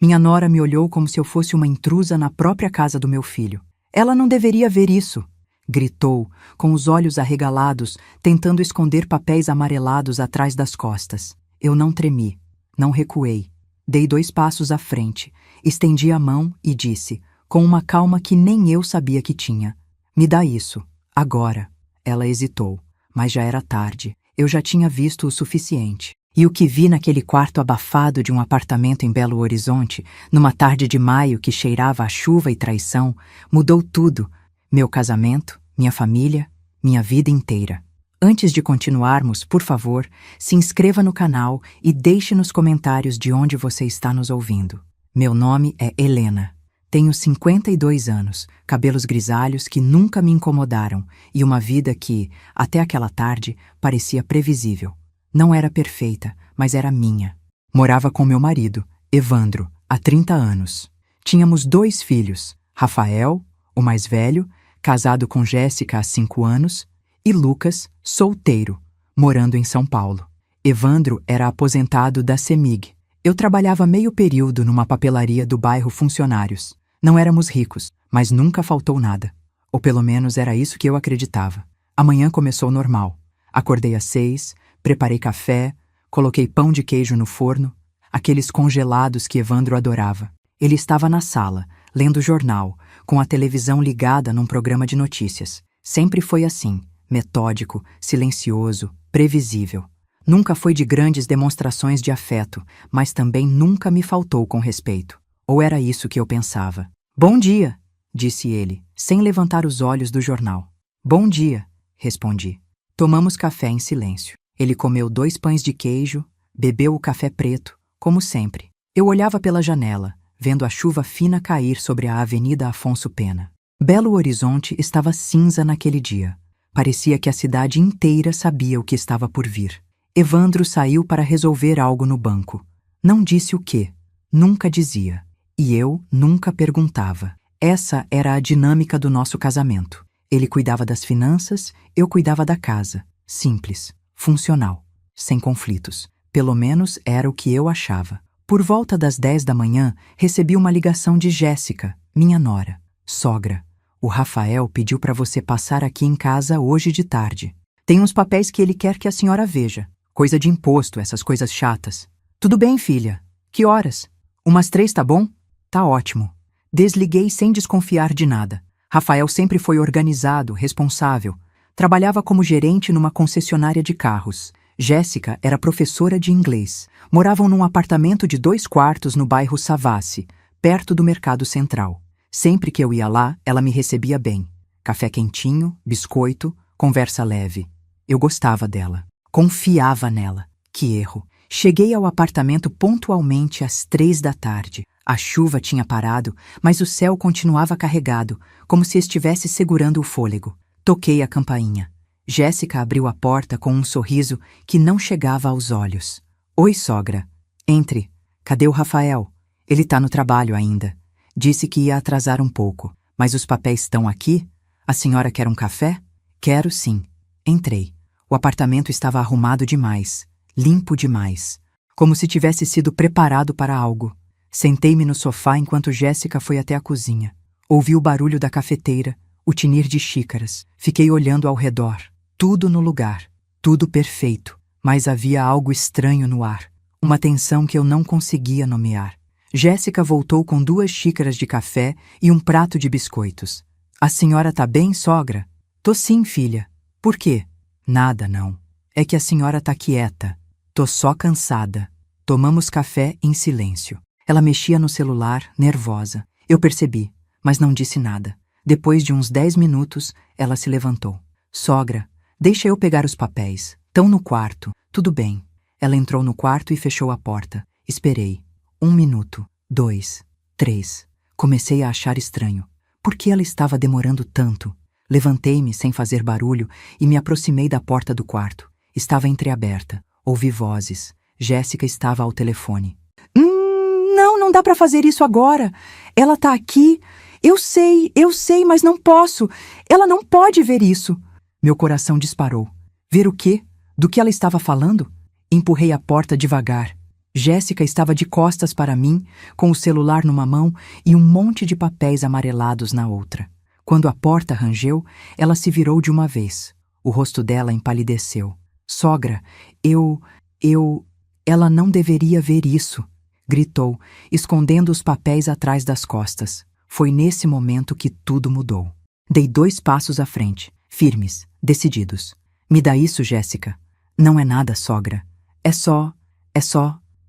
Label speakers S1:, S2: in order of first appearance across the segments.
S1: Minha nora me olhou como se eu fosse uma intrusa na própria casa do meu filho. Ela não deveria ver isso, gritou, com os olhos arregalados, tentando esconder papéis amarelados atrás das costas. Eu não tremi, não recuei. Dei 2 passos à frente, estendi a mão e disse, com uma calma que nem eu sabia que tinha: "Me dá isso, agora." Ela hesitou, mas já era tarde. Eu já tinha visto o suficiente. E o que vi naquele quarto abafado de um apartamento em Belo Horizonte, numa tarde de maio que cheirava a chuva e traição, mudou tudo. Meu casamento, minha família, minha vida inteira. Antes de continuarmos, por favor, se inscreva no canal e deixe nos comentários de onde você está nos ouvindo. Meu nome é Helena. Tenho 52 anos, cabelos grisalhos que nunca me incomodaram e uma vida que, até aquela tarde, parecia previsível. Não era perfeita, mas era minha. Morava com meu marido, Evandro, há 30 anos. Tínhamos 2 filhos, Rafael, o mais velho, casado com Jéssica há 5 anos, e Lucas, solteiro, morando em São Paulo. Evandro era aposentado da CEMIG. Eu trabalhava meio período numa papelaria do bairro Funcionários. Não éramos ricos, mas nunca faltou nada. Ou pelo menos era isso que eu acreditava. A manhã começou normal. Acordei às 6, preparei café, coloquei pão de queijo no forno, aqueles congelados que Evandro adorava. Ele estava na sala, lendo jornal, com a televisão ligada num programa de notícias. Sempre foi assim, metódico, silencioso, previsível. Nunca foi de grandes demonstrações de afeto, mas também nunca me faltou com respeito. Ou era isso que eu pensava. "Bom dia", disse ele, sem levantar os olhos do jornal. "Bom dia", respondi. Tomamos café em silêncio. Ele comeu 2 pães de queijo, bebeu o café preto, como sempre. Eu olhava pela janela, vendo a chuva fina cair sobre a Avenida Afonso Pena. Belo Horizonte estava cinza naquele dia. Parecia que a cidade inteira sabia o que estava por vir. Evandro saiu para resolver algo no banco. Não disse o quê. Nunca dizia. E eu nunca perguntava. Essa era a dinâmica do nosso casamento. Ele cuidava das finanças, eu cuidava da casa. Simples, funcional, sem conflitos. Pelo menos era o que eu achava. Por volta das 10 da manhã, recebi uma ligação de Jéssica, minha nora. "Sogra, o Rafael pediu para você passar aqui em casa hoje de tarde. Tem uns papéis que ele quer que a senhora veja. Coisa de imposto, essas coisas chatas." "Tudo bem, filha. Que horas?" "Umas 3, tá bom?" "Tá ótimo." Desliguei sem desconfiar de nada. Rafael sempre foi organizado, responsável. Trabalhava como gerente numa concessionária de carros. Jéssica era professora de inglês. Moravam num apartamento de 2 quartos no bairro Savassi, perto do Mercado Central. Sempre que eu ia lá, ela me recebia bem. Café quentinho, biscoito, conversa leve. Eu gostava dela. Confiava nela. Que erro. Cheguei ao apartamento pontualmente às 3 da tarde. A chuva tinha parado, mas o céu continuava carregado, como se estivesse segurando o fôlego. Toquei a campainha. Jéssica abriu a porta com um sorriso que não chegava aos olhos. "Oi, sogra." "Entre. Cadê o Rafael?" "Ele tá no trabalho ainda. Disse que ia atrasar um pouco. Mas os papéis estão aqui? A senhora quer um café?" "Quero sim." Entrei. O apartamento estava arrumado demais, limpo demais, como se tivesse sido preparado para algo. Sentei-me no sofá enquanto Jéssica foi até a cozinha. Ouvi o barulho da cafeteira, o tinir de xícaras. Fiquei olhando ao redor. Tudo no lugar, tudo perfeito, mas havia algo estranho no ar, uma tensão que eu não conseguia nomear. Jéssica voltou com 2 xícaras de café e um prato de biscoitos. "A senhora tá bem, sogra?" "Tô sim, filha." "Por quê?" "Nada, não. É que a senhora tá quieta." "Tô só cansada." Tomamos café em silêncio. Ela mexia no celular, nervosa. Eu percebi, mas não disse nada. Depois de uns 10 minutos, ela se levantou. "Sogra, deixa eu pegar os papéis. Tão no quarto." "Tudo bem." Ela entrou no quarto e fechou a porta. Esperei. 1 minuto, 2, 3. Comecei a achar estranho. Por que ela estava demorando tanto? Levantei-me sem fazer barulho e me aproximei da porta do quarto. Estava entreaberta. Ouvi vozes. Jéssica estava ao telefone. Não dá para fazer isso agora. Ela tá aqui. Eu sei, mas não posso. Ela não pode ver isso." Meu coração disparou. Ver o quê? Do que ela estava falando? Empurrei a porta devagar. Jéssica estava de costas para mim, com o celular numa mão e um monte de papéis amarelados na outra. Quando a porta rangeu, ela se virou de uma vez. O rosto dela empalideceu. Sogra, ela não deveria ver isso, gritou, escondendo os papéis atrás das costas. Foi nesse momento que tudo mudou. Dei 2 passos à frente, firmes, decididos. Me dá isso, Jéssica. Não é nada, sogra. É só.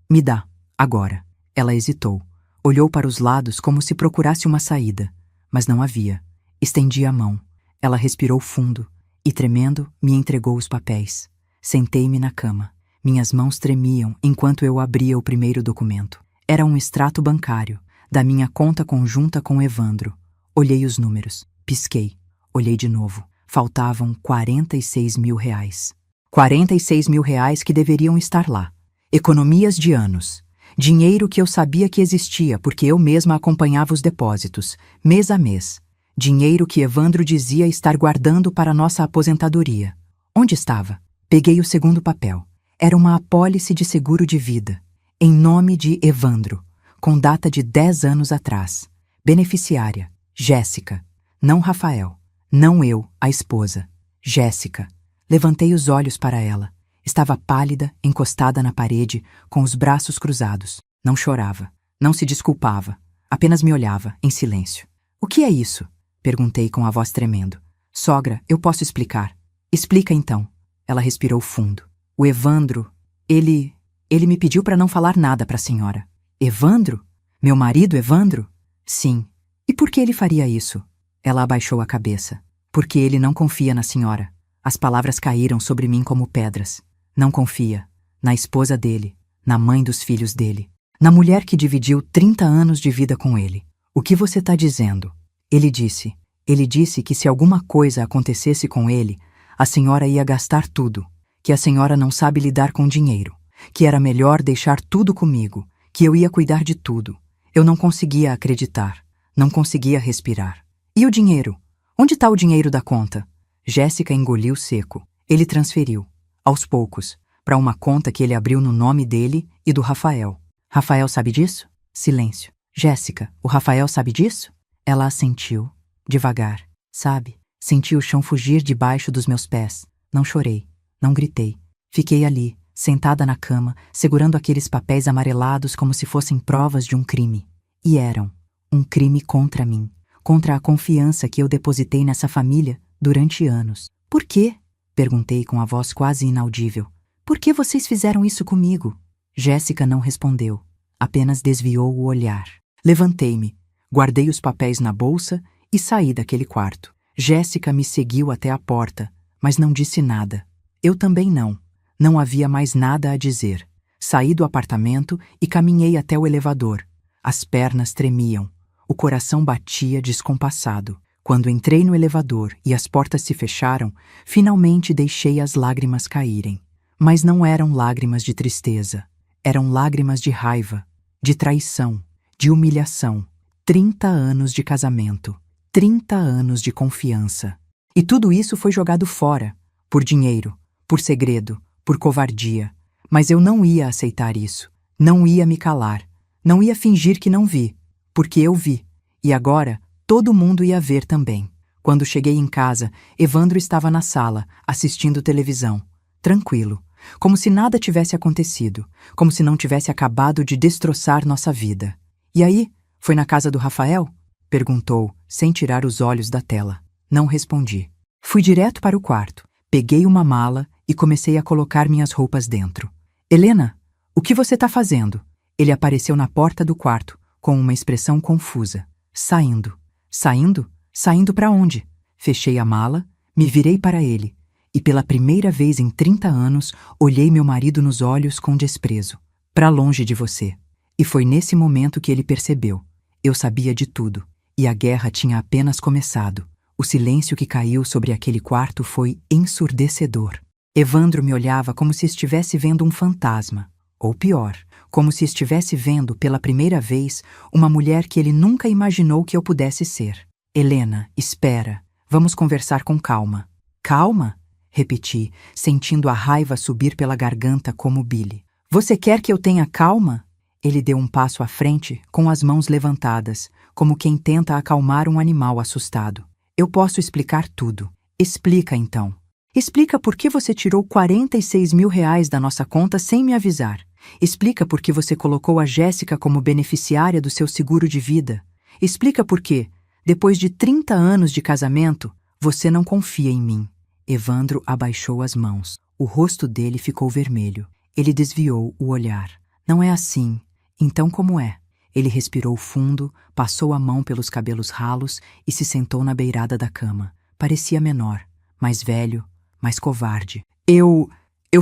S1: Me dá, agora. Ela hesitou. Olhou para os lados como se procurasse uma saída, mas não havia. Estendi a mão. Ela respirou fundo e, tremendo, me entregou os papéis. Sentei-me na cama. Minhas mãos tremiam enquanto eu abria o primeiro documento. Era um extrato bancário, da minha conta conjunta com Evandro. Olhei os números. Pisquei. Olhei de novo. Faltavam R$46 mil. R$46 mil que deveriam estar lá. Economias de anos. Dinheiro que eu sabia que existia porque eu mesma acompanhava os depósitos, mês a mês. Dinheiro que Evandro dizia estar guardando para nossa aposentadoria. Onde estava? Peguei o segundo papel. Era uma apólice de seguro de vida, em nome de Evandro, com data de 10 anos atrás. Beneficiária, Jéssica. Não Rafael. Não eu, a esposa. Jéssica. Levantei os olhos para ela. Estava pálida, encostada na parede, com os braços cruzados. Não chorava, não se desculpava, apenas me olhava, em silêncio. O que é isso? Perguntei com a voz tremendo. Sogra, eu posso explicar. Explica então. Ela respirou fundo. O Evandro, ele me pediu para não falar nada para a senhora. Evandro? Meu marido Evandro? Sim. E por que ele faria isso? Ela abaixou a cabeça. Porque ele não confia na senhora. As palavras caíram sobre mim como pedras. Não confia. Na esposa dele. Na mãe dos filhos dele. Na mulher que dividiu 30 anos de vida com ele. O que você está dizendo? Ele disse que se alguma coisa acontecesse com ele, a senhora ia gastar tudo. Que a senhora não sabe lidar com dinheiro. Que era melhor deixar tudo comigo. Que eu ia cuidar de tudo. Eu não conseguia acreditar. Não conseguia respirar. E o dinheiro? Onde está o dinheiro da conta? Jéssica engoliu seco. Ele transferiu, aos poucos, para uma conta que ele abriu no nome dele e do Rafael. Rafael sabe disso? Silêncio. Jéssica, o Rafael sabe disso? Ela assentiu, devagar. Sabe? Senti o chão fugir debaixo dos meus pés. Não chorei, não gritei. Fiquei ali, sentada na cama, segurando aqueles papéis amarelados como se fossem provas de um crime. E eram um crime contra mim, contra a confiança que eu depositei nessa família durante anos. Por quê? Perguntei com a voz quase inaudível. Por que vocês fizeram isso comigo? Jéssica não respondeu, apenas desviou o olhar. Levantei-me, guardei os papéis na bolsa e saí daquele quarto. Jéssica me seguiu até a porta, mas não disse nada. Eu também não. Não havia mais nada a dizer. Saí do apartamento e caminhei até o elevador. As pernas tremiam. O coração batia descompassado. Quando entrei no elevador e as portas se fecharam, finalmente deixei as lágrimas caírem. Mas não eram lágrimas de tristeza. Eram lágrimas de raiva, de traição, de humilhação. 30 anos de casamento. 30 anos de confiança. E tudo isso foi jogado fora. Por dinheiro, por segredo, por covardia. Mas eu não ia aceitar isso. Não ia me calar. Não ia fingir que não vi. Porque eu vi. E agora, todo mundo ia ver também. Quando cheguei em casa, Evandro estava na sala, assistindo televisão. Tranquilo. Como se nada tivesse acontecido. Como se não tivesse acabado de destroçar nossa vida. E aí, foi na casa do Rafael? Perguntou, sem tirar os olhos da tela. Não respondi. Fui direto para o quarto. Peguei uma mala e comecei a colocar minhas roupas dentro. Helena, o que você está fazendo? Ele apareceu na porta do quarto, com uma expressão confusa. Saindo. Saindo? Saindo para onde? Fechei a mala, me virei para ele, e pela primeira vez em 30 anos, olhei meu marido nos olhos com desprezo. Para longe de você. E foi nesse momento que ele percebeu. Eu sabia de tudo, e a guerra tinha apenas começado. O silêncio que caiu sobre aquele quarto foi ensurdecedor. Evandro me olhava como se estivesse vendo um fantasma. Ou pior, como se estivesse vendo pela primeira vez uma mulher que ele nunca imaginou que eu pudesse ser. Helena, espera. Vamos conversar com calma. Calma? Repeti, sentindo a raiva subir pela garganta como bile. Você quer que eu tenha calma? Ele deu um passo à frente, com as mãos levantadas, como quem tenta acalmar um animal assustado. Eu posso explicar tudo. Explica, então. Explica por que você tirou R$ 46.000 da nossa conta sem me avisar. Explica por que você colocou a Jéssica como beneficiária do seu seguro de vida. Explica por que, depois de 30 anos de casamento, você não confia em mim. Evandro abaixou as mãos. O rosto dele ficou vermelho. Ele desviou o olhar. Não é assim. Então como é? Ele respirou fundo, passou a mão pelos cabelos ralos e se sentou na beirada da cama. Parecia menor, mais velho, mais covarde. Eu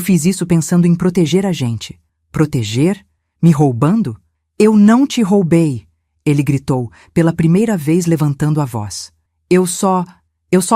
S1: fiz isso pensando em proteger a gente. Proteger? Me roubando? Eu não te roubei! Ele gritou, pela primeira vez levantando a voz. Eu só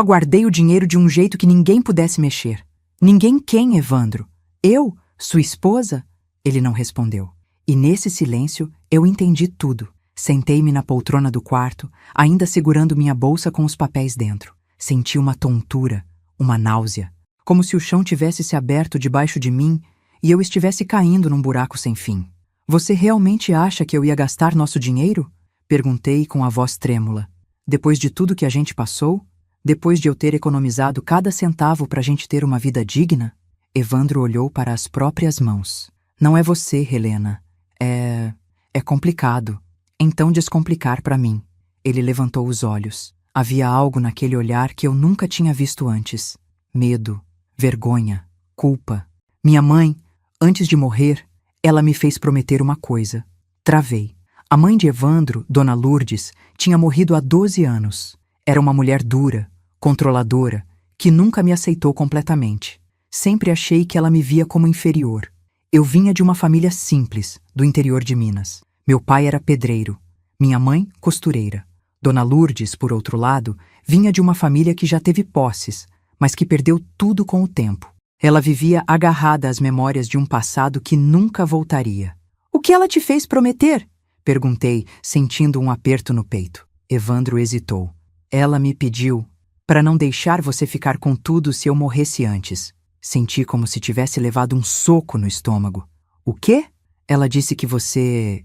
S1: guardei o dinheiro de um jeito que ninguém pudesse mexer. Ninguém quem, Evandro? Eu? Sua esposa? Ele não respondeu. E nesse silêncio, eu entendi tudo. Sentei-me na poltrona do quarto, ainda segurando minha bolsa com os papéis dentro. Senti uma tontura, uma náusea, como se o chão tivesse se aberto debaixo de mim e eu estivesse caindo num buraco sem fim. Você realmente acha que eu ia gastar nosso dinheiro? Perguntei com a voz trêmula. Depois de tudo que a gente passou? Depois de eu ter economizado cada centavo para a gente ter uma vida digna? Evandro olhou para as próprias mãos. Não é você, Helena. É complicado. Então descomplicar para mim. Ele levantou os olhos. Havia algo naquele olhar que eu nunca tinha visto antes. Medo, vergonha, culpa. Minha mãe, antes de morrer, ela me fez prometer uma coisa. Travei. A mãe de Evandro, Dona Lourdes, tinha morrido há 12 anos. Era uma mulher dura, controladora, que nunca me aceitou completamente. Sempre achei que ela me via como inferior. Eu vinha de uma família simples, do interior de Minas. Meu pai era pedreiro, minha mãe, costureira. Dona Lourdes, por outro lado, vinha de uma família que já teve posses, mas que perdeu tudo com o tempo. Ela vivia agarrada às memórias de um passado que nunca voltaria. O que ela te fez prometer? Perguntei, sentindo um aperto no peito. Evandro hesitou. Ela me pediu para não deixar você ficar com tudo se eu morresse antes. Senti como se tivesse levado um soco no estômago. O quê? Ela disse que você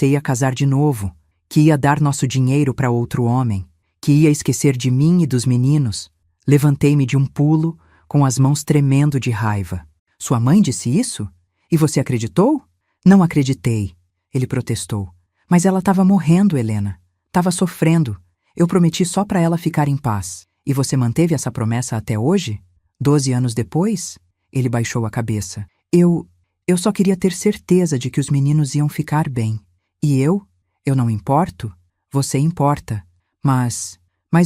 S1: ia casar de novo, que ia dar nosso dinheiro para outro homem, que ia esquecer de mim e dos meninos. Levantei-me de um pulo, com as mãos tremendo de raiva. Sua mãe disse isso? E você acreditou? Não acreditei, ele protestou. Mas ela estava morrendo, Helena. Estava sofrendo. Eu prometi só para ela ficar em paz. E você manteve essa promessa até hoje? 12 anos depois? Ele baixou a cabeça. Eu só queria ter certeza de que os meninos iam ficar bem. E eu? Eu não importo? Você importa. Mas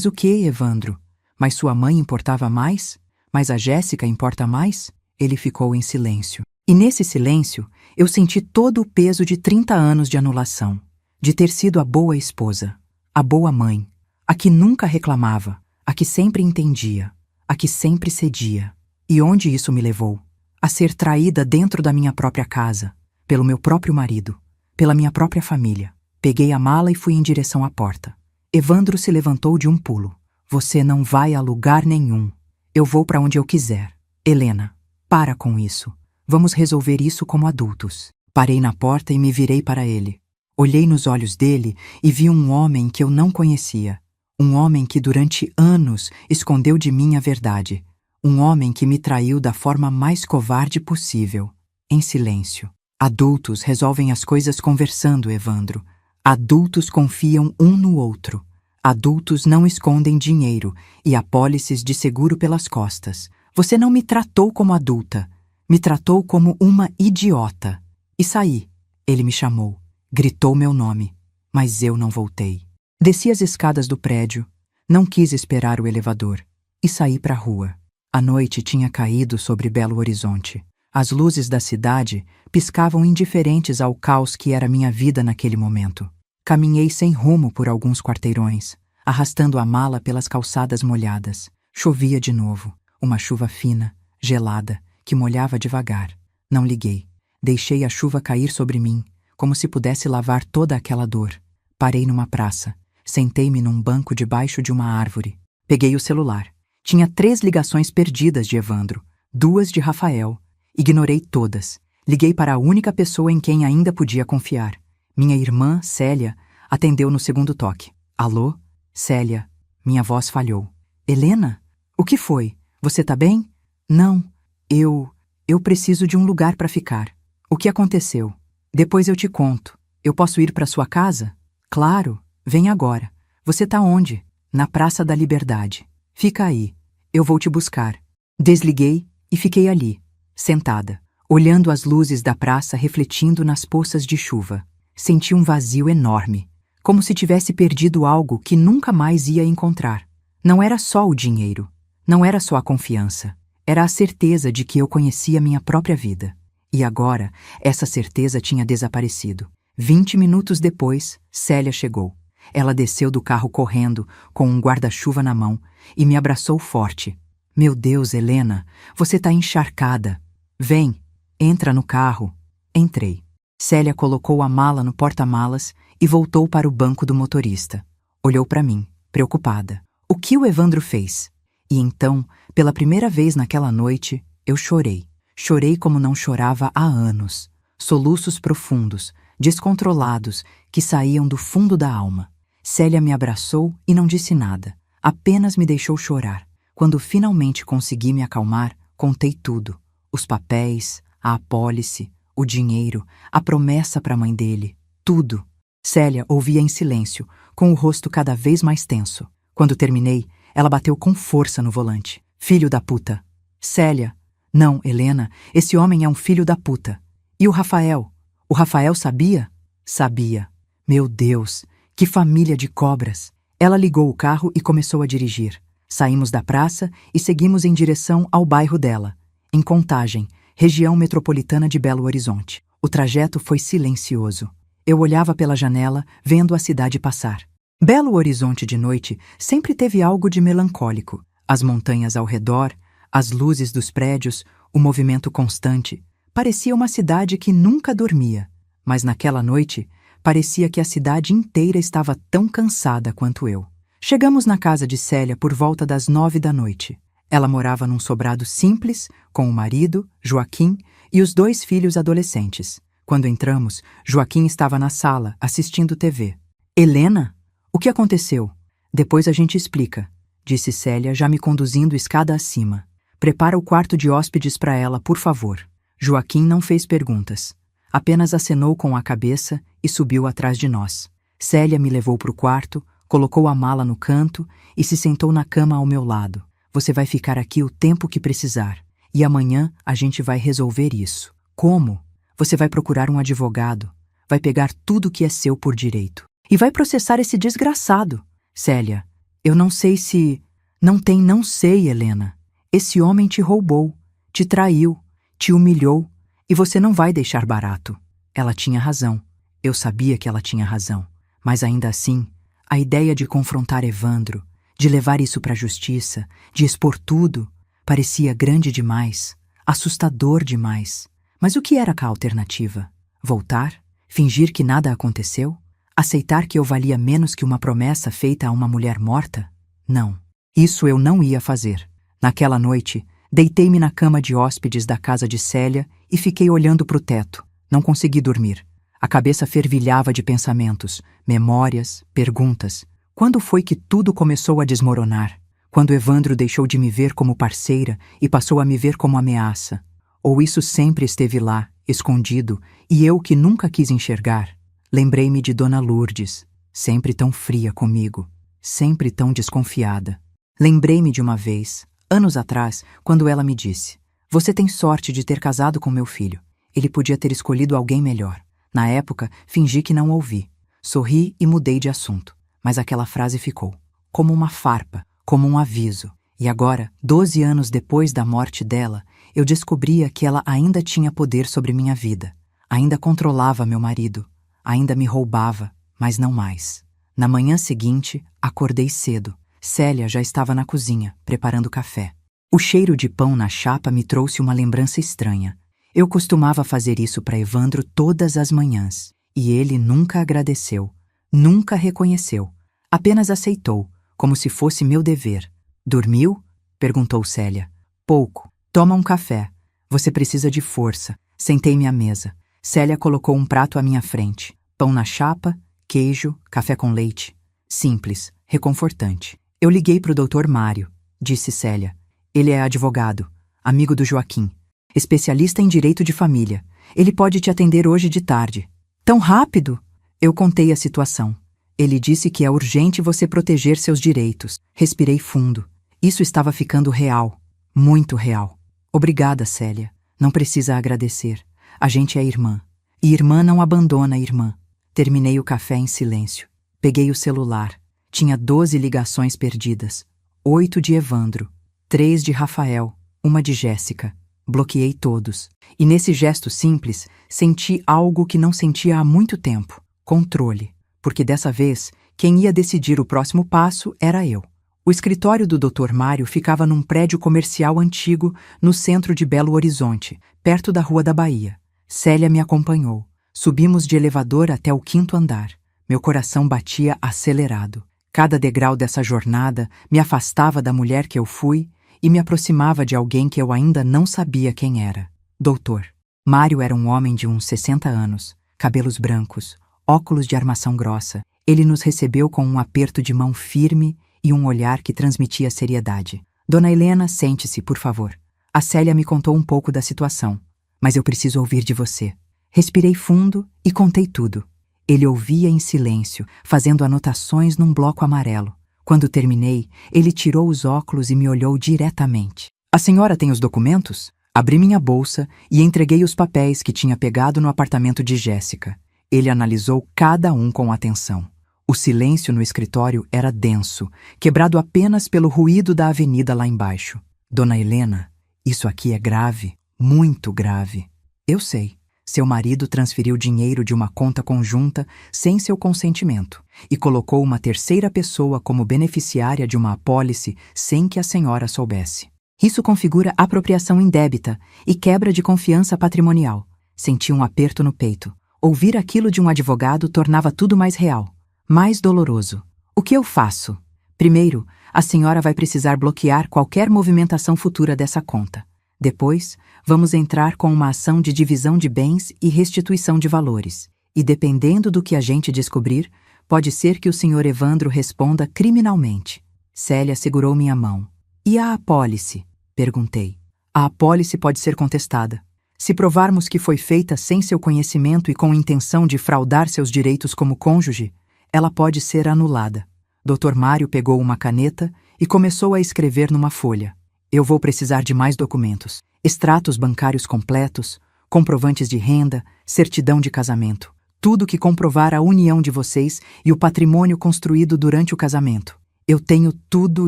S1: o que, Evandro? Mas sua mãe importava mais? Mas a Jéssica importa mais? Ele ficou em silêncio. E nesse silêncio, eu senti todo o peso de 30 anos de anulação. De ter sido a boa esposa, a boa mãe, a que nunca reclamava, a que sempre entendia, a que sempre cedia. E onde isso me levou? A ser traída dentro da minha própria casa, pelo meu próprio marido, pela minha própria família. Peguei a mala e fui em direção à porta. Evandro se levantou de um pulo. Você não vai a lugar nenhum. Eu vou para onde eu quiser. Helena, para com isso. Vamos resolver isso como adultos. Parei na porta e me virei para ele. Olhei nos olhos dele e vi um homem que eu não conhecia. Um homem que durante anos escondeu de mim a verdade. Um homem que me traiu da forma mais covarde possível, em silêncio. Adultos resolvem as coisas conversando, Evandro. Adultos confiam um no outro. Adultos não escondem dinheiro e apólices de seguro pelas costas. Você não me tratou como adulta. Me tratou como uma idiota. E saí. Ele me chamou. Gritou meu nome. Mas eu não voltei. Desci as escadas do prédio. Não quis esperar o elevador. E saí para a rua. A noite tinha caído sobre Belo Horizonte. As luzes da cidade piscavam indiferentes ao caos que era minha vida naquele momento. Caminhei sem rumo por alguns quarteirões, arrastando a mala pelas calçadas molhadas. Chovia de novo, uma chuva fina, gelada, que molhava devagar. Não liguei. Deixei a chuva cair sobre mim, como se pudesse lavar toda aquela dor. Parei numa praça. Sentei-me num banco debaixo de uma árvore. Peguei o celular. Tinha 3 ligações perdidas de Evandro, 2 de Rafael. Ignorei todas. Liguei para a única pessoa em quem ainda podia confiar. Minha irmã, Célia, atendeu no segundo toque. Alô? Célia. Minha voz falhou. Helena? O que foi? Você tá bem? Não. Eu preciso de um lugar para ficar. O que aconteceu? Depois eu te conto. Eu posso ir para sua casa? Claro. Vem agora. Você tá onde? Na Praça da Liberdade. Fica aí. Eu vou te buscar. Desliguei e fiquei ali, sentada, olhando as luzes da praça refletindo nas poças de chuva. Senti um vazio enorme, como se tivesse perdido algo que nunca mais ia encontrar. Não era só o dinheiro, não era só a confiança, era a certeza de que eu conhecia minha própria vida. E agora, essa certeza tinha desaparecido. 20 minutos depois, Célia chegou. Ela desceu do carro correndo, com um guarda-chuva na mão, e me abraçou forte. Meu Deus, Helena, você tá encharcada. Vem, entra no carro. Entrei. Célia colocou a mala no porta-malas e voltou para o banco do motorista. Olhou para mim, preocupada. O que o Evandro fez? E então, pela primeira vez naquela noite, eu chorei. Chorei como não chorava há anos. Soluços profundos, descontrolados, que saíam do fundo da alma. Célia me abraçou e não disse nada. Apenas me deixou chorar. Quando finalmente consegui me acalmar, contei tudo. Os papéis, a apólice, o dinheiro, a promessa para a mãe dele. Tudo. Célia ouvia em silêncio, com o rosto cada vez mais tenso. Quando terminei, ela bateu com força no volante. Filho da puta. Célia. Não, Helena, esse homem é um filho da puta. E o Rafael? O Rafael sabia? Sabia. Meu Deus, que família de cobras. Ela ligou o carro e começou a dirigir. Saímos da praça e seguimos em direção ao bairro dela, em Contagem, região metropolitana de Belo Horizonte. O trajeto foi silencioso. Eu olhava pela janela, vendo a cidade passar. Belo Horizonte de noite sempre teve algo de melancólico. As montanhas ao redor, as luzes dos prédios, o movimento constante. Parecia uma cidade que nunca dormia. Mas naquela noite, parecia que a cidade inteira estava tão cansada quanto eu. Chegamos na casa de Célia por volta das 9 da noite. Ela morava num sobrado simples, com o marido, Joaquim, e os 2 filhos adolescentes. Quando entramos, Joaquim estava na sala, assistindo TV. Helena? O que aconteceu? Depois a gente explica, disse Célia, já me conduzindo escada acima. Prepara o quarto de hóspedes para ela, por favor. Joaquim não fez perguntas. Apenas acenou com a cabeça e subiu atrás de nós. Célia me levou para o quarto, colocou a mala no canto e se sentou na cama ao meu lado. Você vai ficar aqui o tempo que precisar. E amanhã a gente vai resolver isso. Como? Você vai procurar um advogado. Vai pegar tudo que é seu por direito. E vai processar esse desgraçado. Célia, eu não sei se... Não sei, Helena. Esse homem te roubou, te traiu, te humilhou. E você não vai deixar barato. Ela tinha razão. Eu sabia que ela tinha razão. Mas ainda assim... A ideia de confrontar Evandro, de levar isso para a justiça, de expor tudo, parecia grande demais, assustador demais. Mas o que era a alternativa? Voltar? Fingir que nada aconteceu? Aceitar que eu valia menos que uma promessa feita a uma mulher morta? Não. Isso eu não ia fazer. Naquela noite, deitei-me na cama de hóspedes da casa de Célia e fiquei olhando para o teto. Não consegui dormir. A cabeça fervilhava de pensamentos, memórias, perguntas. Quando foi que tudo começou a desmoronar? Quando Evandro deixou de me ver como parceira e passou a me ver como ameaça? Ou isso sempre esteve lá, escondido, e eu que nunca quis enxergar? Lembrei-me de Dona Lourdes, sempre tão fria comigo, sempre tão desconfiada. Lembrei-me de uma vez, anos atrás, quando ela me disse: "Você tem sorte de ter casado com meu filho. Ele podia ter escolhido alguém melhor." Na época, fingi que não ouvi. Sorri e mudei de assunto. Mas aquela frase ficou, como uma farpa, como um aviso. E agora, 12 anos depois da morte dela, eu descobria que ela ainda tinha poder sobre minha vida. Ainda controlava meu marido. Ainda me roubava, mas não mais. Na manhã seguinte, acordei cedo. Célia já estava na cozinha, preparando café. O cheiro de pão na chapa me trouxe uma lembrança estranha. Eu costumava fazer isso para Evandro todas as manhãs, e ele nunca agradeceu, nunca reconheceu, apenas aceitou, como se fosse meu dever. "Dormiu?" perguntou Célia. "Pouco. Toma um café. Você precisa de força." Sentei-me à mesa. Célia colocou um prato à minha frente. Pão na chapa, queijo, café com leite. Simples, reconfortante. Eu liguei para o Dr. Mário, disse Célia. Ele é advogado, amigo do Joaquim, especialista em direito de família. Ele pode te atender hoje de tarde. Tão rápido? Eu contei a situação. Ele disse que é urgente você proteger seus direitos. Respirei fundo. Isso estava ficando real. Muito real. Obrigada, Célia. Não precisa agradecer. A gente é irmã. E irmã não abandona a irmã. Terminei o café em silêncio. Peguei o celular. Tinha 12 ligações perdidas. 8 de Evandro. 3 de Rafael. 1 de Jéssica. Bloqueei todos. E nesse gesto simples, senti algo que não sentia há muito tempo. Controle. Porque dessa vez, quem ia decidir o próximo passo era eu. O escritório do Dr. Mário ficava num prédio comercial antigo no centro de Belo Horizonte, perto da Rua da Bahia. Célia me acompanhou. Subimos de elevador até o 5º andar. Meu coração batia acelerado. Cada degrau dessa jornada me afastava da mulher que eu fui e me aproximava de alguém que eu ainda não sabia quem era. Doutor. Mário era um homem de uns 60 anos, cabelos brancos, óculos de armação grossa. Ele nos recebeu com um aperto de mão firme e um olhar que transmitia seriedade. Dona Helena, sente-se, por favor. A Célia me contou um pouco da situação, mas eu preciso ouvir de você. Respirei fundo e contei tudo. Ele ouvia em silêncio, fazendo anotações num bloco amarelo. Quando terminei, ele tirou os óculos e me olhou diretamente. A senhora tem os documentos? Abri minha bolsa e entreguei os papéis que tinha pegado no apartamento de Jéssica. Ele analisou cada um com atenção. O silêncio no escritório era denso, quebrado apenas pelo ruído da avenida lá embaixo. Dona Helena, isso aqui é grave, muito grave. Eu sei. Seu marido transferiu dinheiro de uma conta conjunta sem seu consentimento e colocou uma terceira pessoa como beneficiária de uma apólice sem que a senhora soubesse. Isso configura apropriação indébita e quebra de confiança patrimonial. Senti um aperto no peito. Ouvir aquilo de um advogado tornava tudo mais real, mais doloroso. O que eu faço? Primeiro, a senhora vai precisar bloquear qualquer movimentação futura dessa conta. Depois, vamos entrar com uma ação de divisão de bens e restituição de valores. E dependendo do que a gente descobrir, pode ser que o senhor Evandro responda criminalmente. Célia segurou minha mão. E a apólice? Perguntei. A apólice pode ser contestada. Se provarmos que foi feita sem seu conhecimento e com intenção de fraudar seus direitos como cônjuge, ela pode ser anulada. Dr. Mário pegou uma caneta e começou a escrever numa folha. Eu vou precisar de mais documentos. Extratos bancários completos, comprovantes de renda, certidão de casamento. Tudo que comprovar a união de vocês e o patrimônio construído durante o casamento. Eu tenho tudo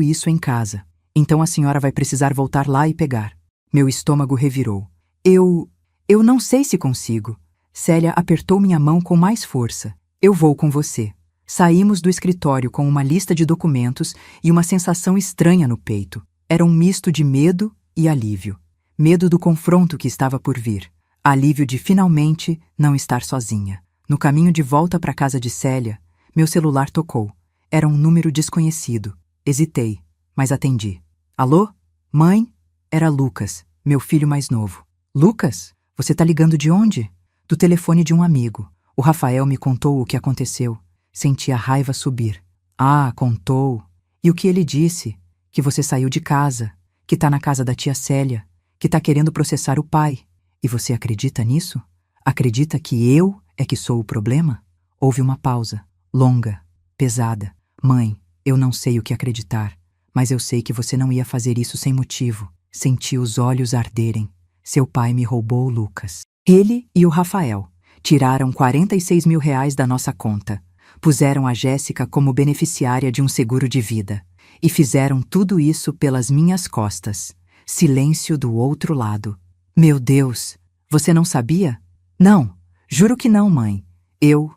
S1: isso em casa. Então a senhora vai precisar voltar lá e pegar. Meu estômago revirou. Eu não sei se consigo. Célia apertou minha mão com mais força. Eu vou com você. Saímos do escritório com uma lista de documentos e uma sensação estranha no peito. Era um misto de medo e alívio. Medo do confronto que estava por vir. Alívio de finalmente não estar sozinha. No caminho de volta para a casa de Célia, meu celular tocou. Era um número desconhecido. Hesitei, mas atendi. Alô? Mãe? Era Lucas, meu filho mais novo. Lucas? Você tá ligando de onde? Do telefone de um amigo. O Rafael me contou o que aconteceu. Senti a raiva subir. Ah, contou. E o que ele disse? Que você saiu de casa, que tá na casa da tia Célia, que tá querendo processar o pai. E você acredita nisso? Acredita que eu é que sou o problema? Houve uma pausa, longa, pesada. Mãe, eu não sei o que acreditar, mas eu sei que você não ia fazer isso sem motivo. Senti os olhos arderem. Seu pai me roubou o Lucas. Ele e o Rafael tiraram R$46 mil da nossa conta, puseram a Jéssica como beneficiária de um seguro de vida e fizeram tudo isso pelas minhas costas. Silêncio do outro lado. Meu Deus, você não sabia? Não, juro que não, mãe. Eu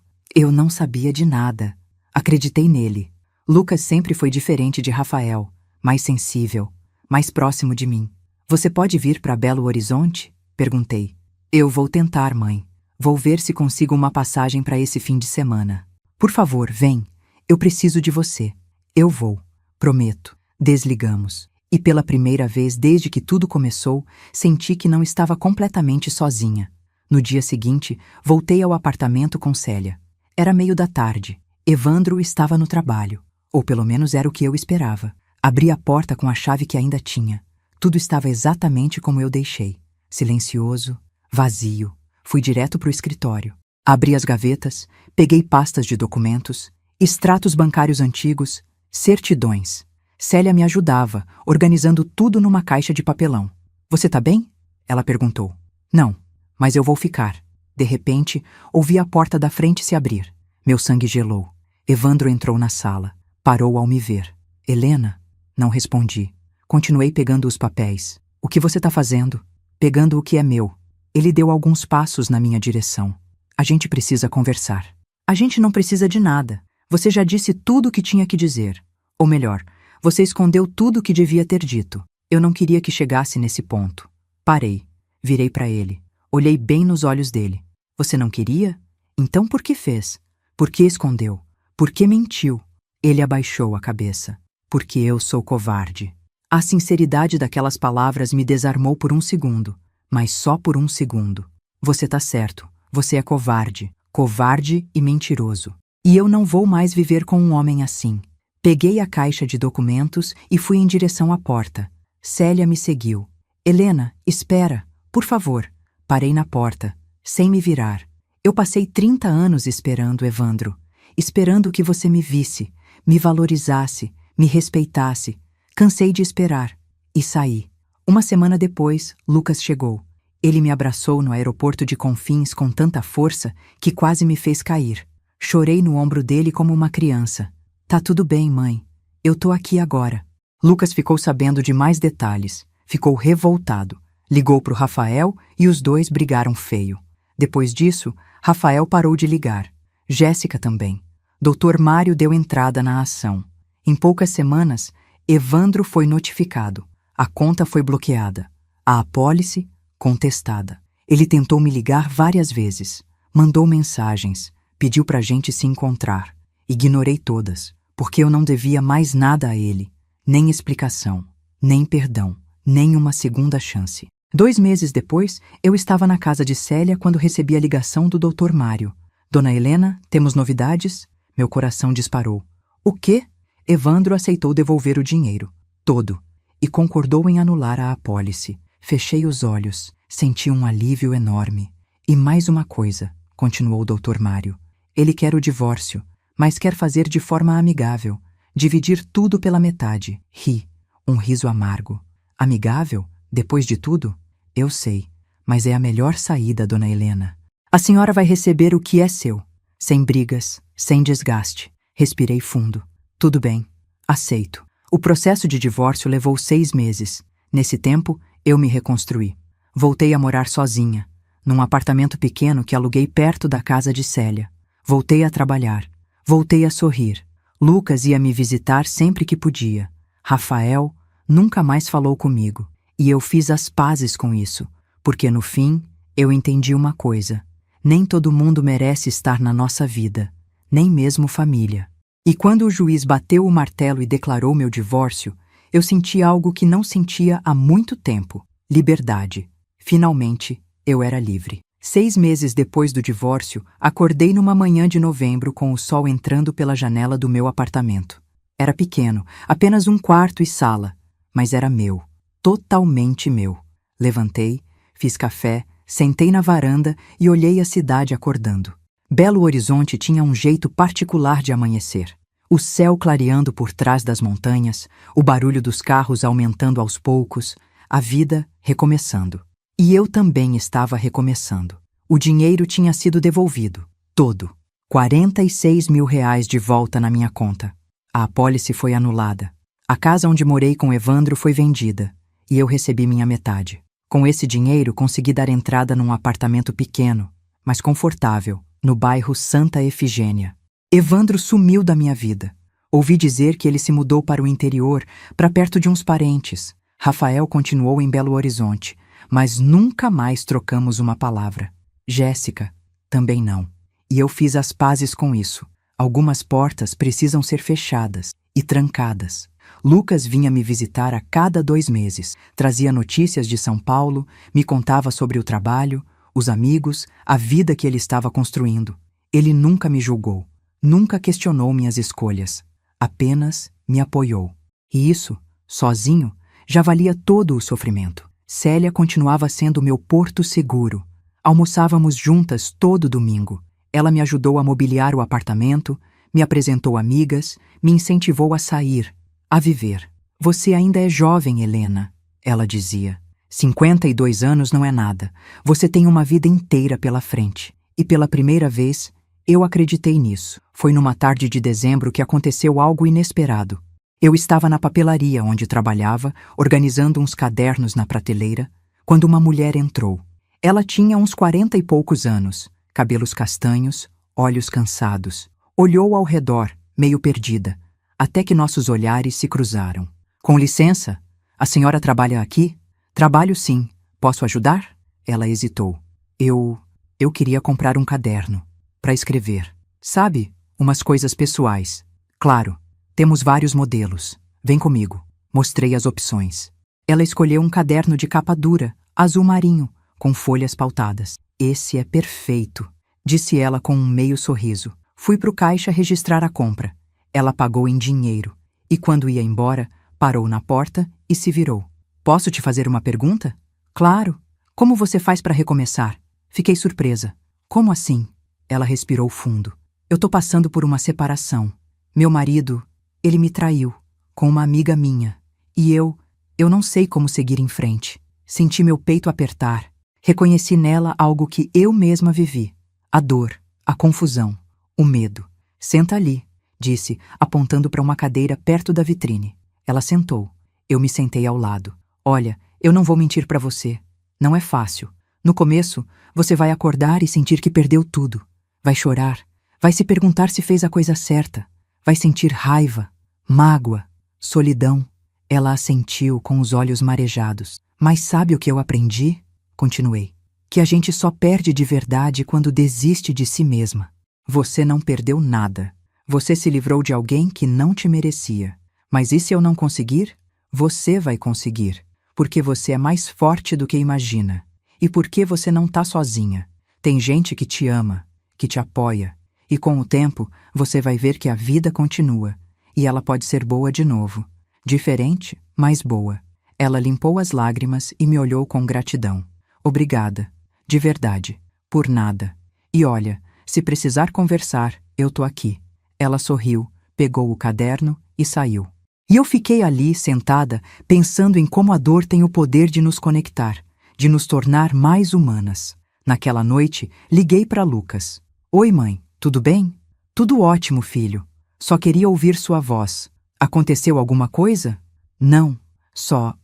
S1: não sabia de nada. Acreditei nele. Lucas sempre foi diferente de Rafael, mais sensível, mais próximo de mim. Você pode vir para Belo Horizonte? Perguntei. Eu vou tentar, mãe. Vou ver se consigo uma passagem para esse fim de semana. Por favor, vem. Eu preciso de você. Eu vou. Prometo. Desligamos. E pela primeira vez desde que tudo começou, senti que não estava completamente sozinha. No dia seguinte, voltei ao apartamento com Célia. Era meio da tarde. Evandro estava no trabalho. Ou pelo menos era o que eu esperava. Abri a porta com a chave que ainda tinha. Tudo estava exatamente como eu deixei. Silencioso, vazio. Fui direto para o escritório. Abri as gavetas, peguei pastas de documentos, extratos bancários antigos, certidões. Célia me ajudava, organizando tudo numa caixa de papelão. Você tá bem? Ela perguntou. Não, mas eu vou ficar. De repente, ouvi a porta da frente se abrir. Meu sangue gelou. Evandro entrou na sala. Parou ao me ver. Helena? Não respondi. Continuei pegando os papéis. O que você tá fazendo? Pegando o que é meu. Ele deu alguns passos na minha direção. A gente precisa conversar. A gente não precisa de nada. Você já disse tudo o que tinha que dizer. Ou melhor, você escondeu tudo o que devia ter dito. Eu não queria que chegasse nesse ponto. Parei. Virei para ele. Olhei bem nos olhos dele. Você não queria? Então por que fez? Por que escondeu? Por que mentiu? Ele abaixou a cabeça. Porque eu sou covarde. A sinceridade daquelas palavras me desarmou por um segundo. Mas só por um segundo. Você tá certo. Você é covarde. Covarde e mentiroso. E eu não vou mais viver com um homem assim. Peguei a caixa de documentos e fui em direção à porta. Célia me seguiu. Helena, espera, por favor. Parei na porta, sem me virar. Eu passei 30 anos esperando, Evandro. Esperando que você me visse, me valorizasse, me respeitasse. Cansei de esperar. E saí. Uma semana depois, Lucas chegou. Ele me abraçou no aeroporto de Confins com tanta força que quase me fez cair. Chorei no ombro dele como uma criança. Tá tudo bem, mãe. Eu tô aqui agora. Lucas ficou sabendo de mais detalhes. Ficou revoltado. Ligou pro Rafael e os dois brigaram feio. Depois disso, Rafael parou de ligar. Jéssica também. Dr. Mário deu entrada na ação. Em poucas semanas, Evandro foi notificado. A conta foi bloqueada. A apólice, contestada. Ele tentou me ligar várias vezes. Mandou mensagens. Pediu pra gente se encontrar. Ignorei todas, porque eu não devia mais nada a ele. Nem explicação, nem perdão, nem uma segunda chance. 2 meses depois, eu estava na casa de Célia quando recebi a ligação do Dr. Mário. Dona Helena, temos novidades? Meu coração disparou. O quê? Evandro aceitou devolver o dinheiro. Todo. E concordou em anular a apólice. Fechei os olhos. Senti um alívio enorme. E mais uma coisa, continuou o Dr. Mário. Ele quer o divórcio, mas quer fazer de forma amigável. Dividir tudo pela metade. Ri. Um riso amargo. Amigável? Depois de tudo? Eu sei, mas é a melhor saída, dona Helena. A senhora vai receber o que é seu. Sem brigas, sem desgaste. Respirei fundo. Tudo bem. Aceito. O processo de divórcio levou 6 meses. Nesse tempo, eu me reconstruí. Voltei a morar sozinha, num apartamento pequeno que aluguei perto da casa de Célia. Voltei a trabalhar. Voltei a sorrir. Lucas ia me visitar sempre que podia. Rafael nunca mais falou comigo. E eu fiz as pazes com isso, porque no fim, eu entendi uma coisa. Nem todo mundo merece estar na nossa vida, nem mesmo família. E quando o juiz bateu o martelo e declarou meu divórcio, eu senti algo que não sentia há muito tempo. Liberdade. Finalmente, eu era livre. 6 meses depois do divórcio, acordei numa manhã de novembro com o sol entrando pela janela do meu apartamento. Era pequeno, apenas um quarto e sala, mas era meu, totalmente meu. Levantei, fiz café, sentei na varanda e olhei a cidade acordando. Belo Horizonte tinha um jeito particular de amanhecer. O céu clareando por trás das montanhas, o barulho dos carros aumentando aos poucos, a vida recomeçando. E eu também estava recomeçando. O dinheiro tinha sido devolvido. Todo. 46 mil reais de volta na minha conta. A apólice foi anulada. A casa onde morei com Evandro foi vendida. E eu recebi minha metade. Com esse dinheiro, consegui dar entrada num apartamento pequeno, mas confortável, no bairro Santa Efigênia. Evandro sumiu da minha vida. Ouvi dizer que ele se mudou para o interior, para perto de uns parentes. Rafael continuou em Belo Horizonte, mas nunca mais trocamos uma palavra. Jéssica, também não. E eu fiz as pazes com isso. Algumas portas precisam ser fechadas e trancadas. Lucas vinha me visitar a cada 2 meses, trazia notícias de São Paulo, me contava sobre o trabalho, os amigos, a vida que ele estava construindo. Ele nunca me julgou, nunca questionou minhas escolhas, apenas me apoiou. E isso, sozinho, já valia todo o sofrimento. Célia continuava sendo meu porto seguro. Almoçávamos juntas todo domingo. Ela me ajudou a mobiliar o apartamento, me apresentou amigas, me incentivou a sair, a viver. Você ainda é jovem, Helena, ela dizia. 52 anos não é nada. Você tem uma vida inteira pela frente. E pela primeira vez, eu acreditei nisso. Foi numa tarde de dezembro que aconteceu algo inesperado. Eu estava na papelaria onde trabalhava, organizando uns cadernos na prateleira, quando uma mulher entrou. Ela tinha uns 40 e poucos anos, cabelos castanhos, olhos cansados. Olhou ao redor, meio perdida, até que nossos olhares se cruzaram. Com licença, a senhora trabalha aqui? Trabalho sim. Posso ajudar? Ela hesitou. Eu queria comprar um caderno, para escrever. Sabe, umas coisas pessoais. Claro, temos vários modelos. Vem comigo. Mostrei as opções. Ela escolheu um caderno de capa dura, azul marinho, com folhas pautadas. Esse é perfeito, disse ela com um meio sorriso. Fui pro caixa registrar a compra. Ela pagou em dinheiro. E quando ia embora, parou na porta e se virou. Posso te fazer uma pergunta? Claro. Como você faz para recomeçar? Fiquei surpresa. Como assim? Ela respirou fundo. Eu tô passando por uma separação. Meu marido, ele me traiu, com uma amiga minha. E eu não sei como seguir em frente. Senti meu peito apertar. Reconheci nela algo que eu mesma vivi. A dor, a confusão, o medo. Senta ali, disse, apontando para uma cadeira perto da vitrine. Ela sentou. Eu me sentei ao lado. Olha, eu não vou mentir para você. Não é fácil. No começo, você vai acordar e sentir que perdeu tudo. Vai chorar. Vai se perguntar se fez a coisa certa. Vai sentir raiva, mágoa, solidão. Ela assentiu com os olhos marejados. Mas sabe o que eu aprendi? Continuei. Que a gente só perde de verdade quando desiste de si mesma. Você não perdeu nada. Você se livrou de alguém que não te merecia. Mas e se eu não conseguir? Você vai conseguir. Porque você é mais forte do que imagina. E porque você não tá sozinha. Tem gente que te ama, que te apoia. E com o tempo, você vai ver que a vida continua. E ela pode ser boa de novo. Diferente, mas boa. Ela limpou as lágrimas e me olhou com gratidão. Obrigada. De verdade. Por nada. E olha, se precisar conversar, eu tô aqui. Ela sorriu, pegou o caderno e saiu. E eu fiquei ali, sentada, pensando em como a dor tem o poder de nos conectar, de nos tornar mais humanas. Naquela noite, liguei para Lucas. Oi, mãe, tudo bem? Tudo ótimo, filho. Só queria ouvir sua voz. Aconteceu alguma coisa? Não. Só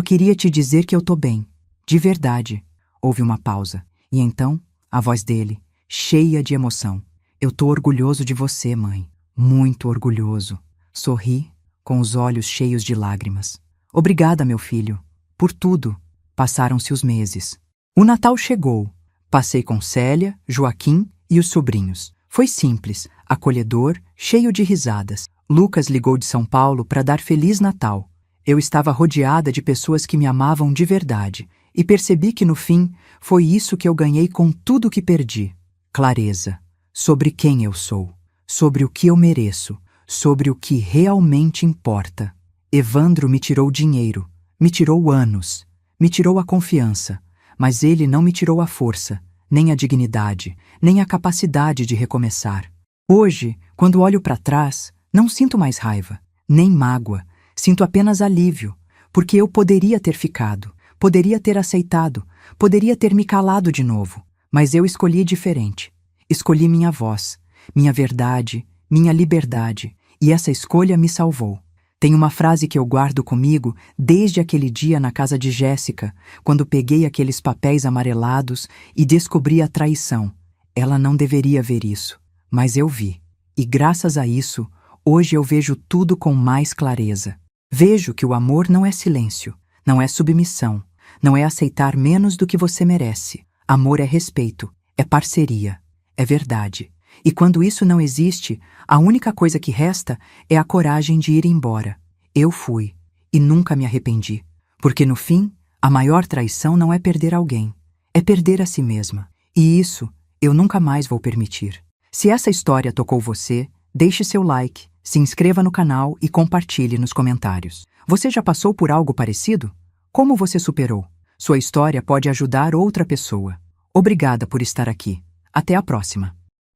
S1: queria te dizer que eu tô bem. De verdade. Houve uma pausa. E então, a voz dele, cheia de emoção. Eu tô orgulhoso de você, mãe. Muito orgulhoso. Sorri, com os olhos cheios de lágrimas. Obrigada, meu filho. Por tudo. Passaram-se os meses. O Natal chegou. Passei com Célia, Joaquim e os sobrinhos. Foi simples, acolhedor, cheio de risadas. Lucas ligou de São Paulo para dar Feliz Natal. Eu estava rodeada de pessoas que me amavam de verdade. E percebi que, no fim, foi isso que eu ganhei com tudo que perdi. Clareza. Sobre quem eu sou. Sobre o que eu mereço. Sobre o que realmente importa. Evandro me tirou dinheiro. Me tirou anos. Me tirou a confiança. Mas ele não me tirou a força, nem a dignidade, nem a capacidade de recomeçar. Hoje, quando olho para trás, não sinto mais raiva, nem mágoa. Sinto apenas alívio, porque eu poderia ter ficado, poderia ter aceitado, poderia ter me calado de novo. Mas eu escolhi diferente. Escolhi minha voz, minha verdade, minha liberdade. E essa escolha me salvou. Tem uma frase que eu guardo comigo desde aquele dia na casa de Jéssica, quando peguei aqueles papéis amarelados e descobri a traição. Ela não deveria ver isso, mas eu vi. E graças a isso, hoje eu vejo tudo com mais clareza. Vejo que o amor não é silêncio, não é submissão, não é aceitar menos do que você merece. Amor é respeito, é parceria, é verdade. E quando isso não existe, a única coisa que resta é a coragem de ir embora. Eu fui, e nunca me arrependi. Porque no fim, a maior traição não é perder alguém, é perder a si mesma. E isso eu nunca mais vou permitir. Se essa história tocou você, deixe seu like, se inscreva no canal e compartilhe nos comentários. Você já passou por algo parecido? Como você superou? Sua história pode ajudar outra pessoa. Obrigada por estar aqui. Até a próxima.